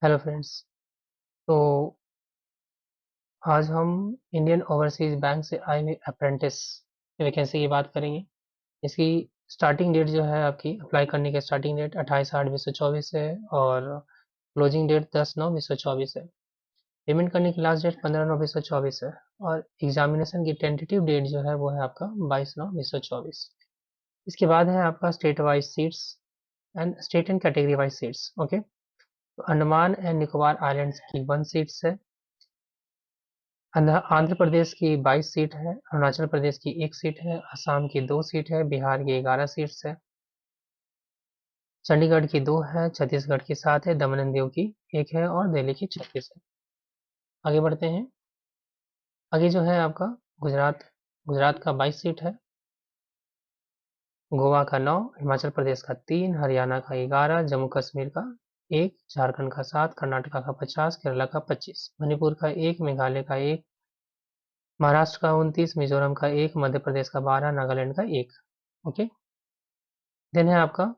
Hello friends. तो आज हम इंडियन ओवरसीज बैंक से आए हुए अप्रेंटिस की वैकेंसी की बात करेंगे। इसकी स्टार्टिंग डेट जो है आपकी अप्लाई करने की स्टार्टिंग डेट 28/8/2024 है और क्लोजिंग डेट 10/9/2024 है। पेमेंट करने की लास्ट डेट 15/9/2024 है और एग्जामिनेशन की टेंटेटिव डेट जो है वो है आपका 22/9/2024। इसके बाद है आपका state wise seats and state and category wise seats. Okay, तो अंडमान एंड निकोबार आइलैंड्स की 1 सीट्स है। आंध्र प्रदेश की 22 सीट है, अरुणाचल प्रदेश की 1 सीट है, असम की 2 सीट है, बिहार की 11 सीट्स है, चंडीगढ़ की 2 है, छत्तीसगढ़ की 7 है, दमन एंड दीव की 1 है और दिल्ली की 36 है। आगे बढ़ते हैं। आगे जो है आपका गुजरात गुजरात का 22 सीट है, गोवा का 9, हिमाचल प्रदेश का 3, हरियाणा का 11, जम्मू कश्मीर का 1, झारखंड का 7, कर्नाटक का 50, केरला का 25, मणिपुर का 1, मेघालय का 1, महाराष्ट्र का 29, मिजोरम का 1, मध्य प्रदेश का 12, नागालैंड का 1। ओके, देन है आपका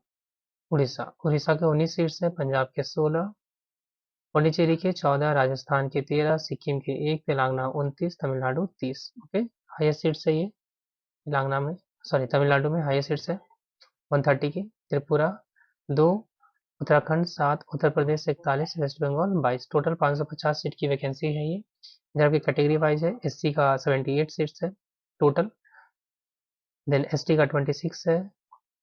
उड़ीसा उड़ीसा के 19 सीट्स हैं, पंजाब के 16, पुडुचेरी के 14, राजस्थान के 13, सिक्किम के 1, Telangana 29, Tamil Nadu 30। Okay, highest seats है ये तेलंगाना में, सॉरी तमिलनाडु में हाईएस्ट सीट्स है 130 की, Tripura 2, Uttarakhand 7, Uttar Pradesh 41, waste Bengal 22। Total 550 seat की वैकेंसी है ये। इधर आपकी कैटेगरी वाइज है, एससी का 78 सीट्स है टोटल, देन एसटी का 26 है,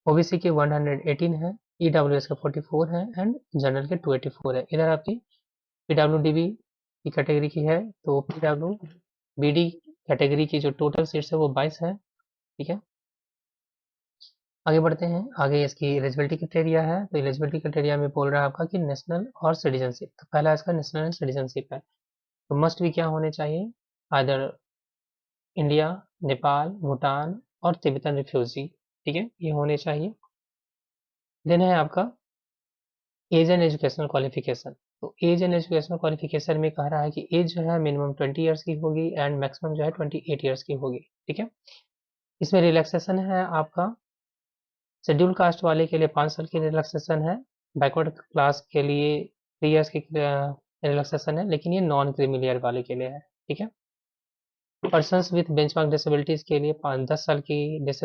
ओबीसी के 118 है, ईडब्ल्यूएस का 44 है एंड जनरल के 284 है। इधर आपकी पीडब्ल्यूडीबी की कैटेगरी की है, तो पीडब्ल्यूबीडी कैटेगरी की जो टोटल सीट्स है वो 22 है। ठीक है, आगे बढ़ते हैं। आगे इसकी एलिजिबिलिटी क्राइटेरिया है, तो एलिजिबिलिटी क्राइटेरिया में बोल रहा है आपका कि नेशनल और सिटीजनशिप। तो पहला इसका नेशनल एंड सिटीजनशिप है, तो मस्ट भी क्या होने चाहिए, आइदर इंडिया, नेपाल, भूटान और तिब्बतन रिफ्यूजी। ठीक है, ये होने चाहिए। देन है आपका एज एंड एजुकेशनल क्वालिफिकेशन। तो एज एंड एजुकेशनल क्वालिफिकेशन में कह रहा है कि एज जो है मिनिमम 20 ईयर्स की होगी एंड मैक्सिमम जो है 28 ईयर्स की होगी। ठीक है, इसमें रिलैक्सेशन है आपका, शेड्यूल कास्ट वाले के लिए 5 साल की रिलैक्सेशन है, बैकवर्ड क्लास के लिए 3 ईयर्स की रिलैक्सेशन है, लेकिन ये नॉन क्रीमी वाले के लिए है। ठीक है, पर्सन्स विथ बेंचमार्क डिसेबिलिटीज के लिए 10 साल की 10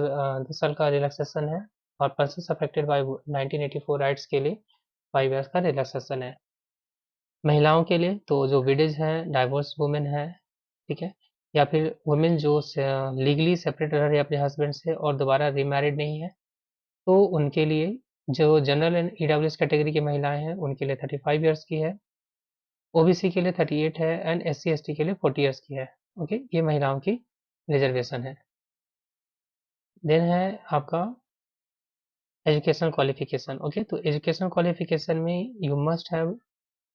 साल का रिलैक्सेशन है और पर्सन्स अफेक्टेड बाय 1984 राइट्स के लिए 5 ईयर्स का रिलैक्सेशन है। महिलाओं के लिए तो जो विडेज हैं, डाइवोर्स वुमेन है, ठीक है, या फिर वुमेन जो लीगली सेपरेट रह रही है अपने हस्बैंड से और दोबारा रीमैरिड नहीं है, तो उनके लिए जो जनरल एंड ईडब्ल्यूएस कैटेगरी की महिलाएं हैं उनके लिए 35 ईयर्स की है, ओबीसी के लिए 38 है एंड एससी एसटी के लिए 40 ईयर्स की है। ओके, ये महिलाओं की रिजर्वेशन है। देन है आपका एजुकेशनल क्वालिफिकेशन। ओके, तो एजुकेशनल क्वालिफिकेशन में यू मस्ट हैव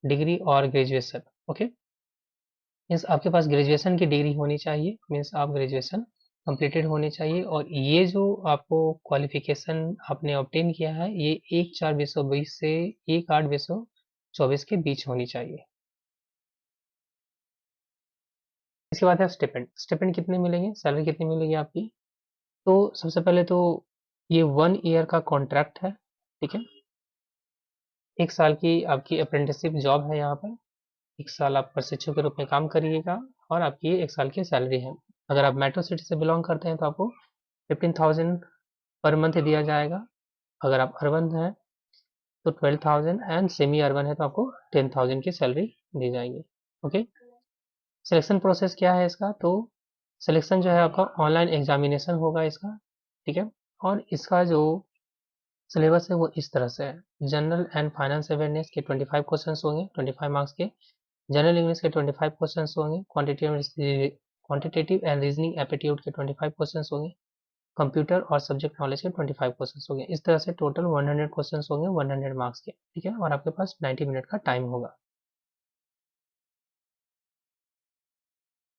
डिग्री और ग्रेजुएशन। ओके, मीन्स आपके पास ग्रेजुएशन की डिग्री होनी चाहिए, मीन्स आप ग्रेजुएशन कंप्लीटेड होने चाहिए और ये जो आपको क्वालिफिकेशन आपने ऑब्टेन किया है ये 1/4/2020 से 1/8/2024 के बीच होनी चाहिए। इसके बाद है स्टिपेंड। स्टिपेंड कितने मिलेंगे, सैलरी कितनी मिलेगी आपकी, तो सबसे पहले तो ये 1 ईयर का कॉन्ट्रैक्ट है। ठीक है, 1 साल की आपकी अप्रेंटिसशिप जॉब है यहाँ पर, 1 साल आप प्रशिक्षु के रूप में काम करिएगा और आपकी ये 1 साल की सैलरी है। अगर आप मेट्रो सिटी से बिलोंग करते हैं तो आपको 15,000 पर मंथ दिया जाएगा, अगर आप अर्बन हैं तो 12,000 एंड सेमी अर्बन है तो आपको 10,000 की सैलरी दी जाएगी। ओके, सिलेक्शन प्रोसेस क्या है इसका, तो सिलेक्शन जो है आपका ऑनलाइन एग्जामिनेशन होगा इसका। ठीक है, और इसका जो सिलेबस है वो इस तरह से है, जनरल एंड फाइनेंस अवेयरनेस के 25 क्वेश्चन होंगे 25 मार्क्स के, जनरल इंग्लिश के 25 क्वेश्चन होंगे, क्वांटिटेटिव एंड रीजनिंग एप्टीट्यूड के 25 क्वेश्चन होंगे, कंप्यूटर और सब्जेक्ट नॉलेज के 25 क्वेश्चन होंगे। इस तरह से टोटल 100 क्वेश्चन होंगे 100 मार्क्स के। ठीक है, और आपके पास 90 मिनट का टाइम होगा।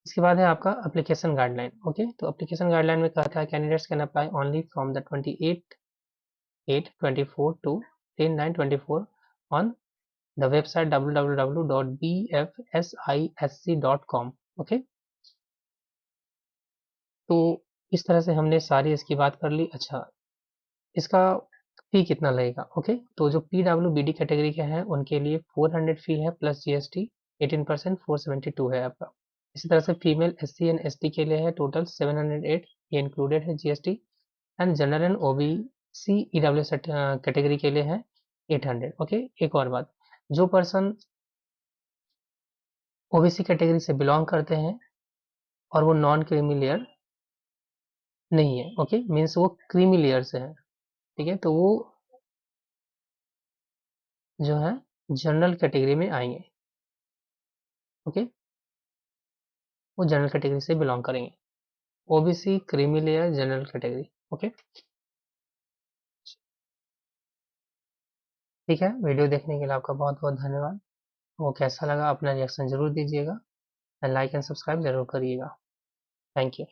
इसके बाद है आपका एप्लीकेशन गाइडलाइन। ओके, तो एप्लीकेशन गाइडलाइन में कहता है candidates can apply only from the 28/8/24 to 10/9/24 on the website www.bfsisc.com। Okay, तो इस तरह से हमने सारी इसकी बात कर ली। अच्छा, इसका फी कितना लगेगा। ओके, तो जो PWBD कैटेगरी के हैं उनके लिए 400 फी है प्लस GST 18%, 472 है आपका। इसी तरह से फीमेल SC एंड ST के लिए है टोटल 708, ये इंक्लूडेड है GST। And general and OBC EWS category के लिए है 800। ओके, एक और बात, जो पर्सन OBC कैटेगरी से बिलोंग करते हैं और वो नॉन क्रीमी लेयर नहीं है, ओके, मीन्स वो क्रीमी लेयर से है, ठीक है, तो वो जो है जनरल कैटेगरी में आएंगे। ओके, वो जनरल कैटेगरी से बिलोंग करेंगे। OBC creamy layer general category. Okay, ठीक है, वीडियो देखने के लिए आपका बहुत बहुत धन्यवाद। वो कैसा लगा अपना रिएक्शन जरूर दीजिएगा, लाइक एंड सब्सक्राइब जरूर करिएगा। Thank you.